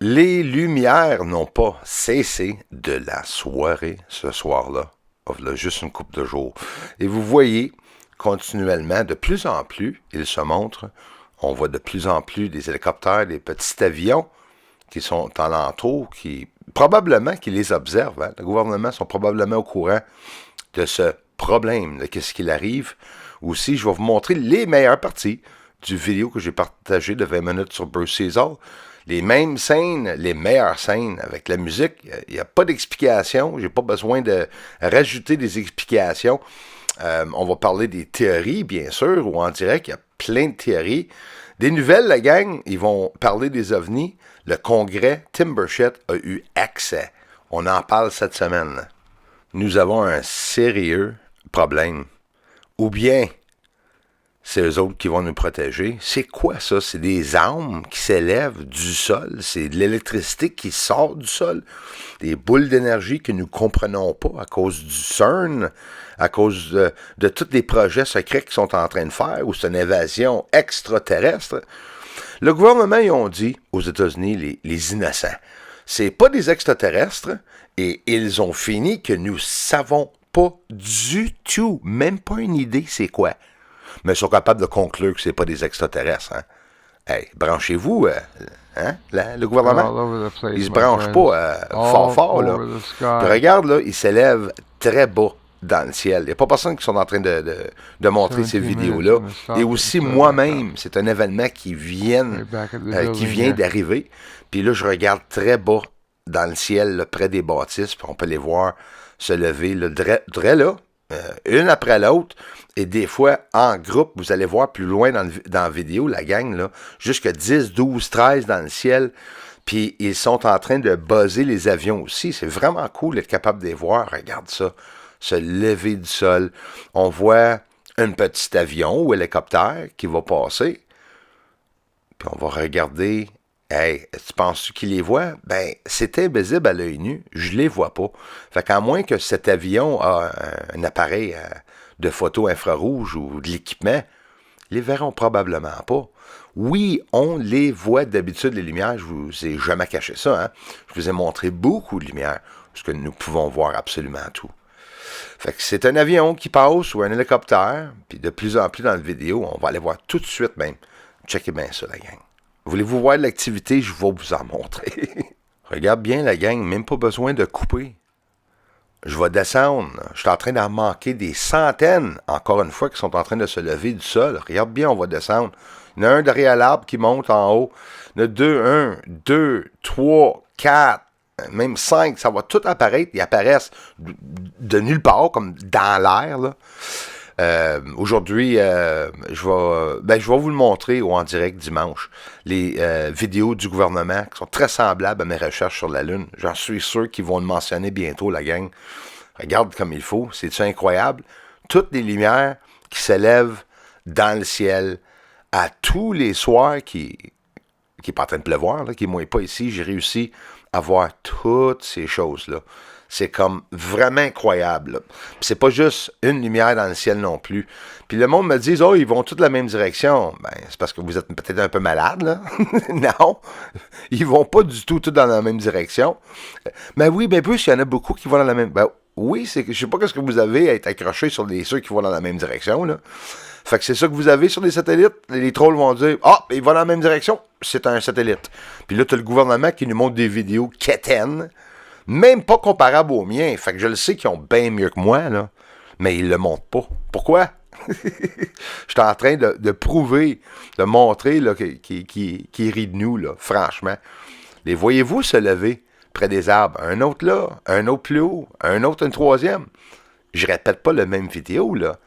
Les lumières n'ont pas cessé de la soirée ce soir-là. Là, juste une couple de jours. Et vous voyez continuellement, de plus en plus, ils se montrent. On voit de plus en plus des hélicoptères, des petits avions qui sont alentour, qui probablement qui les observent. Hein. Le gouvernement sont probablement au courant de ce problème, de qu'est-ce qu'il arrive. Aussi, je vais vous montrer les meilleures parties du vidéo que j'ai partagé de 20 minutes sur Bruce Caesar. Les mêmes scènes, les meilleures scènes avec la musique. Il n'y a pas d'explication. J'ai pas besoin de rajouter des explications. On va parler des théories, bien sûr, ou en direct. Il y a plein de théories. Des nouvelles, la gang, ils vont parler des ovnis. Le congrès, Tim Burchett a eu accès. On en parle cette semaine. Nous avons un sérieux problème. Ou bien, c'est eux autres qui vont nous protéger. C'est quoi ça? C'est des armes qui s'élèvent du sol. C'est de l'électricité qui sort du sol. Des boules d'énergie que nous ne comprenons pas à cause du CERN, à cause de tous les projets secrets qu'ils sont en train de faire, ou c'est une invasion extraterrestre. Le gouvernement, ils ont dit aux États-Unis, les innocents, c'est pas des extraterrestres, et ils ont fini que nous savons pas du tout, même pas une idée c'est quoi. Mais ils sont capables de conclure que c'est pas des extraterrestres. Hein? Hey, branchez-vous, hein? Le gouvernement. Il se branche pas fort, là. Puis regarde, là, il s'élève très bas dans le ciel. Il n'y a pas personne qui sont en train de montrer ces vidéos-là. Et aussi moi-même, c'est un événement qui vient d'arriver. Puis là, je regarde très bas dans le ciel, là, près des bâtisses, puis on peut les voir se lever, là, là, une après l'autre. Et des fois, en groupe, vous allez voir plus loin dans la vidéo, la gang, là, jusqu'à 10, 12, 13 dans le ciel. Puis ils sont en train de buzzer les avions aussi. C'est vraiment cool d'être capable de les voir. Regarde ça. Se lever du sol. On voit un petit avion ou hélicoptère qui va passer. Puis on va regarder. Hey, tu penses qu'ils les voient? Ben, c'est invisible à l'œil nu. Je les vois pas. Fait qu'à moins que cet avion a un appareil de photo infrarouge ou de l'équipement, ils les verront probablement pas. Oui, on les voit d'habitude, les lumières. Je vous ai jamais caché ça. Hein? Je vous ai montré beaucoup de lumières, parce que nous pouvons voir absolument tout. Fait que c'est un avion qui passe ou un hélicoptère, puis de plus en plus dans la vidéo, on va aller voir tout de suite même. Checkez bien ça, la gang. Voulez-vous voir de l'activité? Je vais vous en montrer. Regarde bien, la gang, même pas besoin de couper. Je vais descendre. Je suis en train d'en manquer des centaines, encore une fois, qui sont en train de se lever du sol. Regarde bien, on va descendre. Il y en a un derrière l'arbre qui monte en haut. Il y en a deux, 1, 2, 3, 4, même 5. Ça va tout apparaître. Ils apparaissent de nulle part, comme dans l'air, là. Aujourd'hui, je vais vous le montrer en direct dimanche. Les vidéos du gouvernement qui sont très semblables à mes recherches sur la Lune. J'en suis sûr qu'ils vont le mentionner bientôt, la gang. Regarde comme il faut. C'est-tu incroyable? Toutes les lumières qui s'élèvent dans le ciel à tous les soirs qui est pas en train de pleuvoir, là, qui est pas ici. J'ai réussi à voir toutes ces choses-là. C'est comme vraiment incroyable. Puis c'est pas juste une lumière dans le ciel non plus. Puis le monde me dit, oh, ils vont tous la même direction. Ben, c'est parce que vous êtes peut-être un peu malade, là. Non, ils vont pas du tout tous dans la même direction. Mais oui, bien plus, il y en a beaucoup qui vont dans la même... Ben oui, c'est que je sais pas ce que vous avez à être accroché sur ceux qui vont dans la même direction, là. Fait que c'est ça que vous avez sur les satellites. Les trolls vont dire, il va dans la même direction, c'est un satellite. Puis là, tu as le gouvernement qui nous montre des vidéos quétaines, même pas comparables aux miens. Fait que je le sais qu'ils ont bien mieux que moi, là. Mais ils le montrent pas. Pourquoi? Je suis en train de prouver, de montrer là, qui rit de nous, là, franchement. Les voyez-vous se lever près des arbres? Un autre là, un autre plus haut, un autre, une troisième. Je répète pas le même vidéo, là.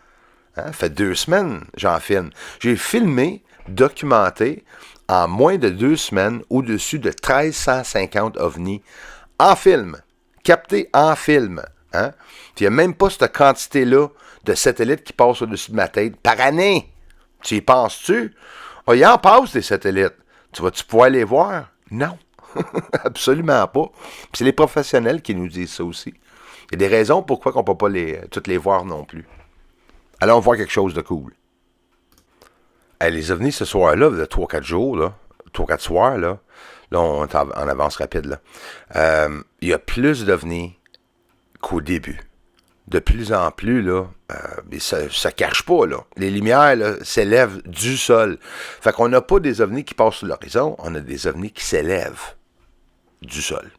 Hein? Fait 2 semaines, j'en filme. J'ai filmé, documenté, en moins de 2 semaines, au-dessus de 1350 ovnis en film, captés en film. Hein? Puis il n'y a même pas cette quantité-là de satellites qui passent au-dessus de ma tête par année. Tu y penses-tu? Oh, il en passe des satellites. Tu vas-tu pouvoir les voir? Non. Absolument pas. Puis c'est les professionnels qui nous disent ça aussi. Il y a des raisons pourquoi on ne peut pas toutes les voir non plus. Allons voir quelque chose de cool. Hey, les ovnis ce soir-là, de 3-4 jours, là, 3-4 soirs, là on est en avance rapide, là. Il y a plus d'ovnis qu'au début. De plus en plus, là, ça ne cache pas, là. Les lumières là, s'élèvent du sol. Fait qu'on n'a pas des ovnis qui passent sur l'horizon, on a des ovnis qui s'élèvent du sol.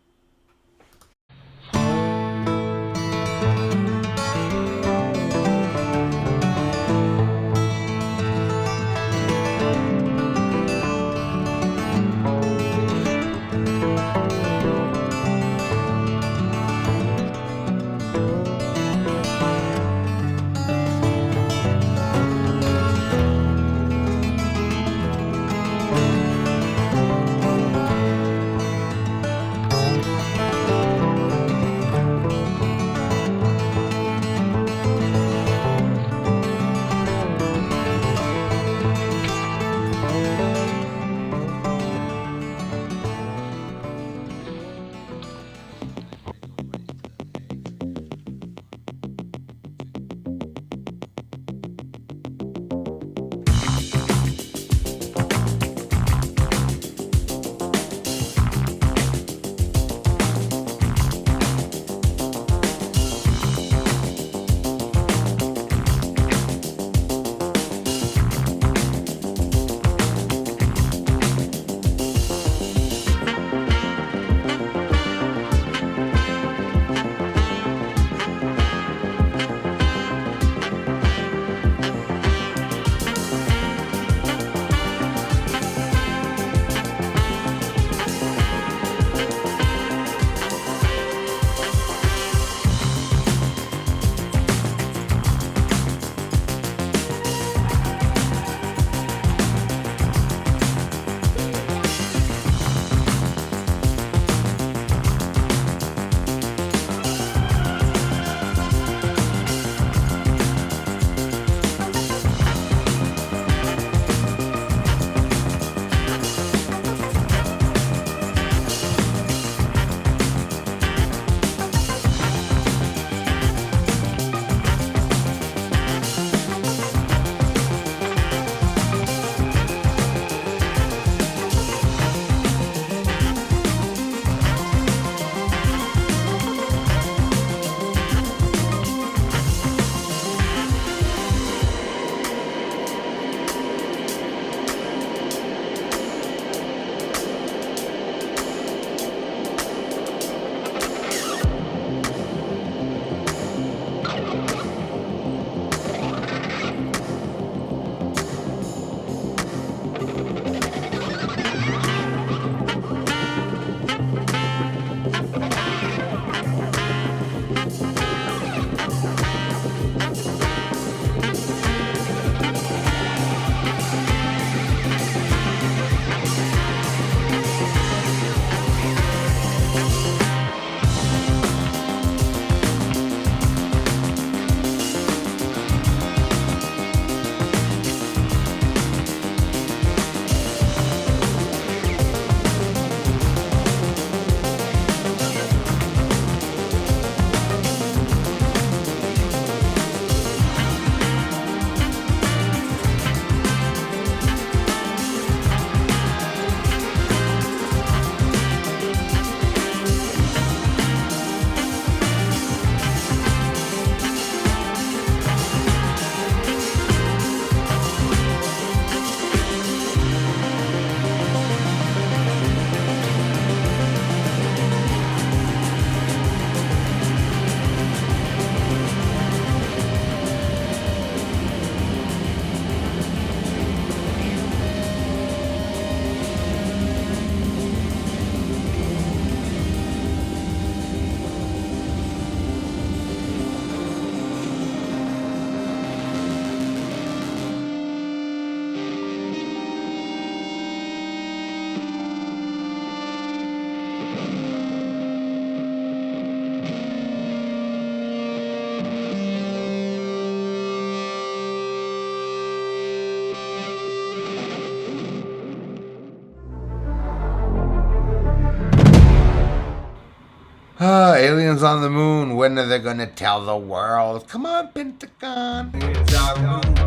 Aliens on the moon. When are they gonna tell the world? Come on, Pentagon. Aliens on the moon.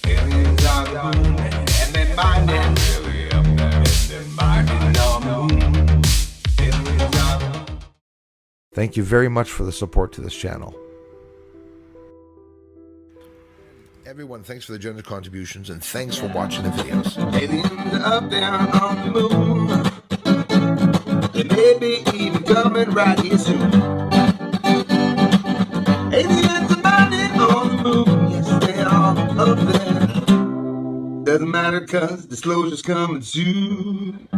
Aliens on the moon. And they're mining. Really up there. And they're mining on the moon. Aliens on the moon. Thank you very much for the support to this channel. Everyone, thanks for the generous contributions and thanks for watching the videos. Aliens up there on the moon. They may be even coming right here soon. Aliens are mining on the moon. Yes, they are up there. Doesn't matter cause disclosure's coming soon.